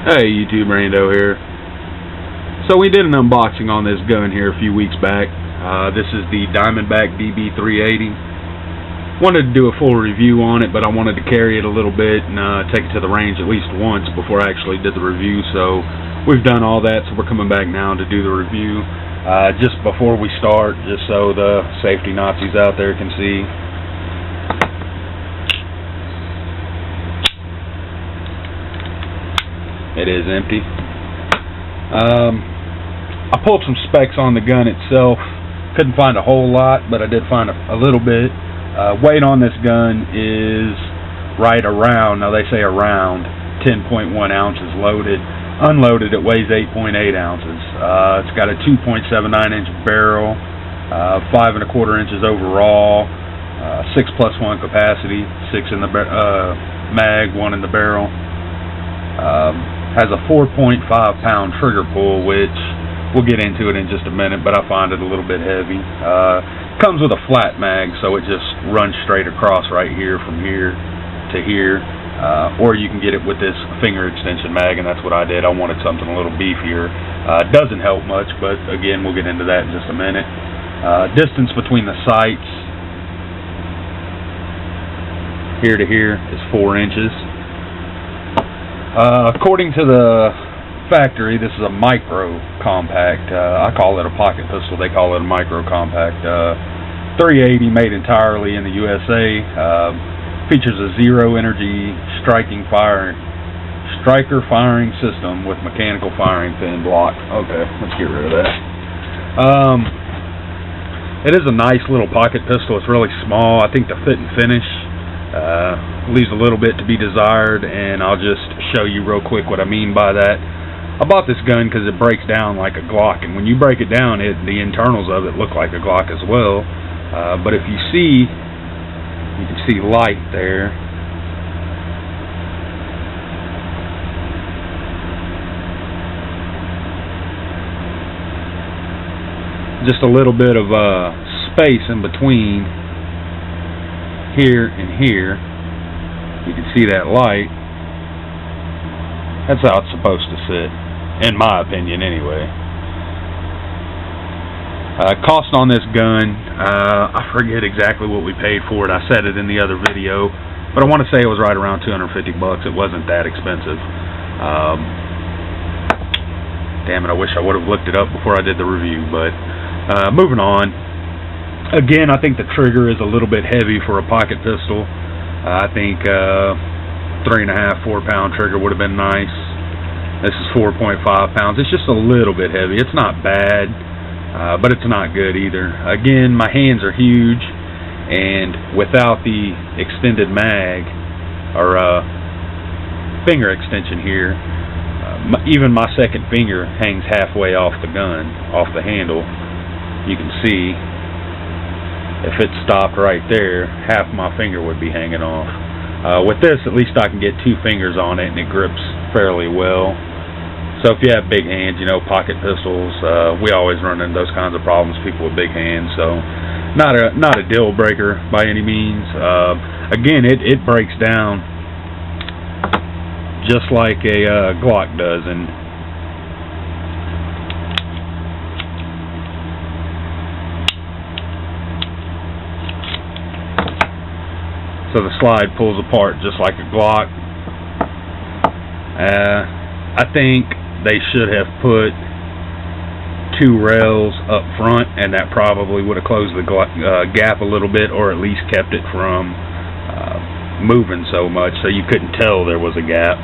Hey YouTube, Rando here. So we did an unboxing on this gun here a few weeks back. This is the Diamondback DB380. Wanted to do a full review on it, but I wanted to carry it a little bit and take it to the range at least once before I actually did the review. So we've done all that, so we're coming back now to do the review. Just before we start, just so the safety Nazis out there can see. It is empty. I pulled some specs on the gun itself. Couldn't find a whole lot, but I did find a little bit. Weight on this gun is right around, now they say around 10.1 ounces loaded. Unloaded it weighs 8.8 ounces. It's got a 2.79 inch barrel, 5 1/4 inches overall, 6+1 capacity, 6 in the mag, 1 in the barrel. Has a 4.5 pound trigger pull, which we'll get into it in just a minute, but I find it a little bit heavy. Comes with a flat mag, so it just runs straight across right here from here to here. Or you can get it with this finger extension mag, and that's what I did. I wanted something a little beefier. It doesn't help much, but again, we'll get into that in just a minute. Distance between the sights here to here is 4 inches. According to the factory, this is a micro compact. I call it a pocket pistol. They call it a micro compact. 380, made entirely in the USA. Features a zero energy striker firing system with mechanical firing pin block. Okay, let's get rid of that. It is a nice little pocket pistol. It's really small. I think the fit and finish leaves a little bit to be desired, and I'll just show you real quick what I mean by that. I bought this gun because it breaks down like a Glock, and when you break it down, the internals of it look like a Glock as well. But if you see, you can see light there. Just a little bit of space in between here and here. You can see that light. That's how it's supposed to sit, in my opinion anyway. Cost on this gun, I forget exactly what we paid for it. I said it in the other video, but I want to say it was right around 250 bucks. It wasn't that expensive. Damn it, I wish I would have looked it up before I did the review, but moving on. Again, I think the trigger is a little bit heavy for a pocket pistol. I think 3.5, 4 pound trigger would have been nice. This is 4.5 pounds. It's just a little bit heavy. It's not bad, but it's not good either. Again, my hands are huge, and without the extended mag or finger extension here, even my second finger hangs halfway off the gun, off the handle. You can see if it stopped right there, half my finger would be hanging off. With this, at least I can get 2 fingers on it, and it grips fairly well. So if you have big hands, you know, pocket pistols, we always run into those kinds of problems, people with big hands. So not a deal breaker by any means. Again, it breaks down just like a Glock does, and so the slide pulls apart just like a Glock. I think they should have put 2 rails up front, and that probably would have closed the gap a little bit, or at least kept it from moving so much so you couldn't tell there was a gap.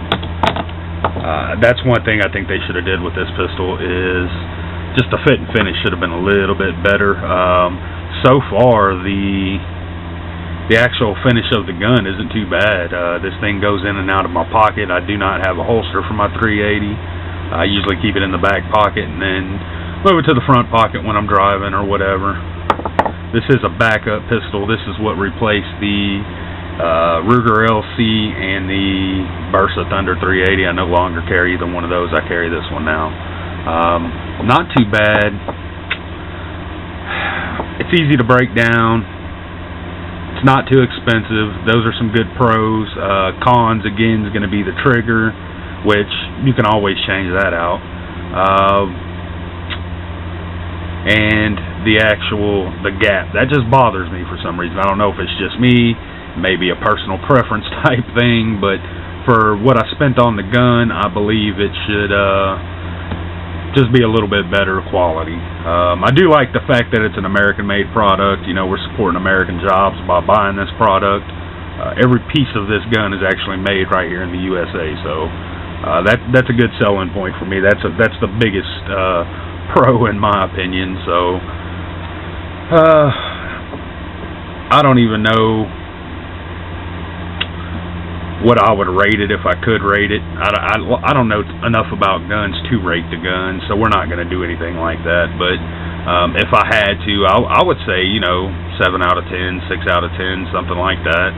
That's one thing I think they should have did with this pistol, is just the fit and finish should have been a little bit better. So far, the actual finish of the gun isn't too bad. This thing goes in and out of my pocket. I do not have a holster for my 380. I usually keep it in the back pocket and then move it to the front pocket when I'm driving or whatever. This is a backup pistol. This is what replaced the Ruger LC and the Bersa Thunder 380. I no longer carry either one of those. I carry this one now. Not too bad. It's easy to break down. It's not too expensive. Those are some good pros. Cons, again, is going to be the trigger. which you can always change that out. And the gap, that just bothers me for some reason. I don't know if it's just me, maybe a personal preference type thing, but for what I spent on the gun, I believe it should just be a little bit better quality. I do like the fact that it's an American-made product. You know, we're supporting American jobs by buying this product. Every piece of this gun is actually made right here in the USA, so that's a good selling point for me. That's the biggest pro in my opinion. So I don't even know what I would rate it if I could rate it. I don't know enough about guns to rate the gun, so we're not going to do anything like that. But if I had to, I would say, you know, 7 out of 10, 6 out of 10, something like that,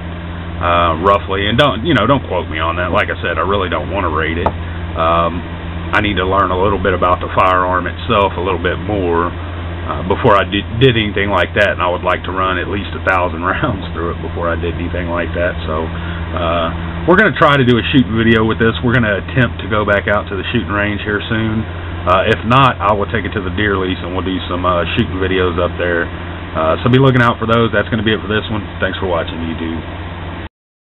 roughly. And don't quote me on that. Like I said, I really don't want to rate it. I need to learn a little bit about the firearm itself a little bit more before I did anything like that, and I would like to run at least 1,000 rounds through it before I did anything like that. So we're going to try to do a shooting video with this. We're going to attempt to go back out to the shooting range here soon. If not, I will take it to the deer lease and we'll do some shooting videos up there. So be looking out for those. That's going to be it for this one. Thanks for watching, YouTube.